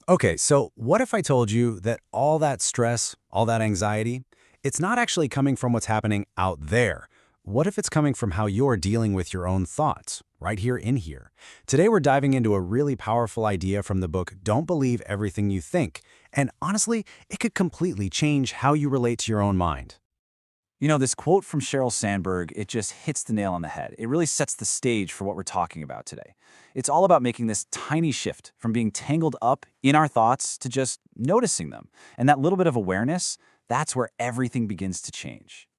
Okay, so what if I told you that all that stress, all that anxiety, it's not actually coming from what's happening out there? What if it's coming from how you're dealing with your own thoughts, right here in here? Today we're diving into a really powerful idea from the book Don't Believe Everything You Think. And honestly, it could completely change how you relate to your own mind. This quote from Sheryl Sandberg, it just hits the nail on the head. It really sets the stage for what we're talking about today. It's all about making this tiny shift from being tangled up in our thoughts to just noticing them. And that little bit of awareness, that's where everything begins to change.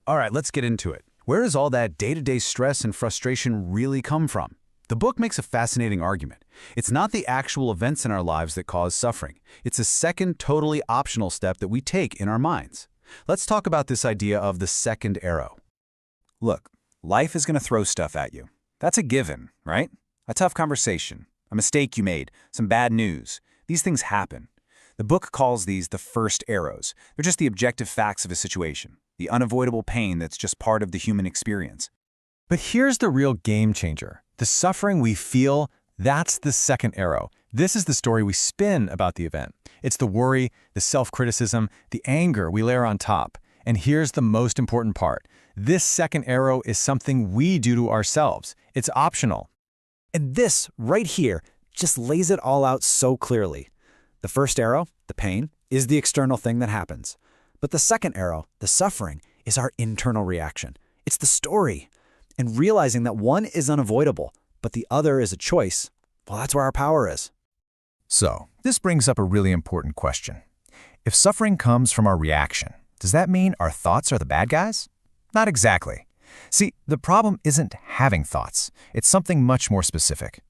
All right, let's get into it. Where does all that day-to-day stress and frustration really come from? The book makes a fascinating argument. It's not the actual events in our lives that cause suffering. It's a second, totally optional step that we take in our minds. Let's talk about this idea of the second arrow. Look, life is going to throw stuff at you. That's a given, right? A tough conversation, a mistake you made, some bad news. These things happen. The book calls these the first arrows. They're just the objective facts of a situation, the unavoidable pain that's just part of the human experience. But here's the real game changer. The suffering we feel, that's the second arrow. This is the story we spin about the event. It's the worry, the self-criticism, the anger we layer on top. And here's the most important part. This second arrow is something we do to ourselves. It's optional. And this, right here, just lays it all out so clearly. The first arrow, the pain, is the external thing that happens. But the second arrow, the suffering, is our internal reaction. It's the story. And realizing that one is unavoidable, but the other is a choice, well, that's where our power is. So, this brings up a really important question. If suffering comes from our reaction, does that mean our thoughts are the bad guys? Not exactly. See, the problem isn't having thoughts. It's something much more specific.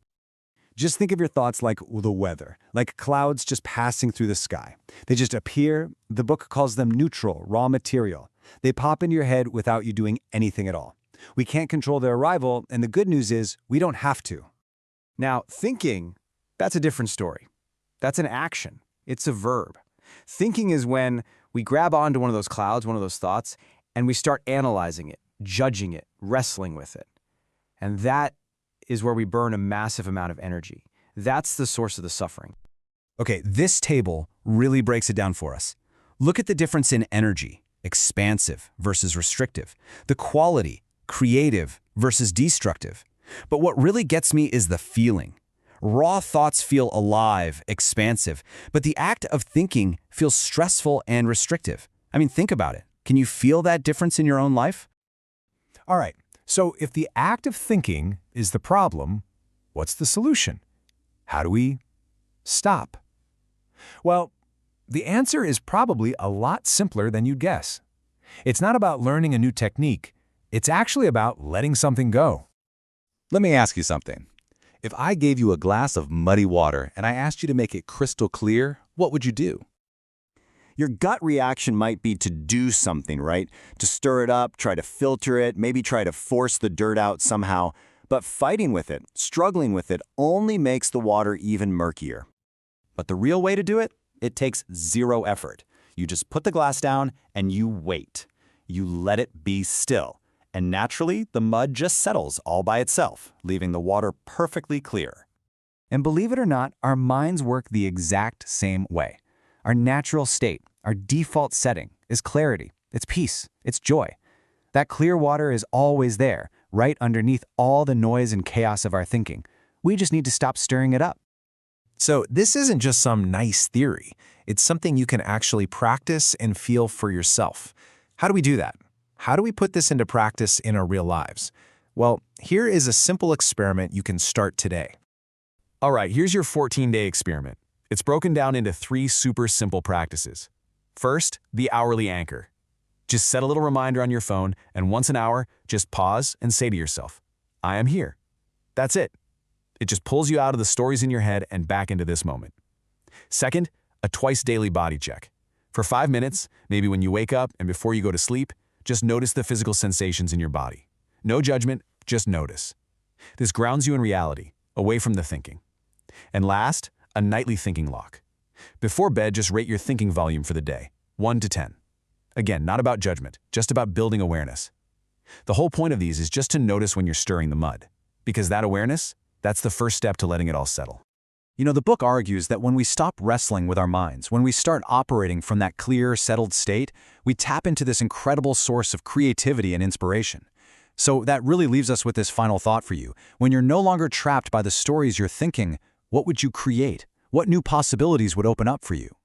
Just think of your thoughts like the weather, like clouds just passing through the sky. They just appear. The book calls them neutral, raw material. They pop into your head without you doing anything at all. We can't control their arrival, and the good news is we don't have to. Now, thinking, that's a different story. That's an action. It's a verb. Thinking is when we grab onto one of those clouds, one of those thoughts, and we start analyzing it, judging it, wrestling with it. And that is where we burn a massive amount of energy. That's the source of the suffering. Okay, this table really breaks it down for us. Look at the difference in energy, expansive versus restrictive, the quality, creative versus destructive. But what really gets me is the feeling. Raw thoughts feel alive, expansive, but the act of thinking feels stressful and restrictive. I mean, think about it. Can you feel that difference in your own life? All right, so if the act of thinking is the problem, what's the solution? How do we stop? Well, the answer is probably a lot simpler than you'd guess. It's not about learning a new technique. It's actually about letting something go. Let me ask you something. If I gave you a glass of muddy water and I asked you to make it crystal clear, what would you do? Your gut reaction might be to do something, right? To stir it up, try to filter it, maybe try to force the dirt out somehow. But fighting with it, struggling with it, only makes the water even murkier. But the real way to do it? It takes zero effort. You just put the glass down and you wait. You let it be still. And naturally, the mud just settles all by itself, leaving the water perfectly clear. And believe it or not, our minds work the exact same way. Our natural state, our default setting, is clarity, it's peace, it's joy. That clear water is always there, right underneath all the noise and chaos of our thinking. We just need to stop stirring it up. So this isn't just some nice theory. It's something you can actually practice and feel for yourself. How do we do that? How do we put this into practice in our real lives? Well, here is a simple experiment you can start today. All right, here's your 14-day experiment. It's broken down into 3 super simple practices. First, the hourly anchor. Just set a little reminder on your phone, and once an hour, just pause and say to yourself, I am here. That's it. It just pulls you out of the stories in your head and back into this moment. Second, a twice daily body check. For 5 minutes, maybe when you wake up and before you go to sleep, just notice the physical sensations in your body. No judgment, just notice. This grounds you in reality, away from the thinking. And last, a nightly thinking log. Before bed, just rate your thinking volume for the day, 1 to 10. Again, not about judgment, just about building awareness. The whole point of these is just to notice when you're stirring the mud, because that awareness, that's the first step to letting it all settle. You know, the book argues that when we stop wrestling with our minds, when we start operating from that clear, settled state, we tap into this incredible source of creativity and inspiration. So that really leaves us with this final thought for you. When you're no longer trapped by the stories you're thinking, what would you create? What new possibilities would open up for you?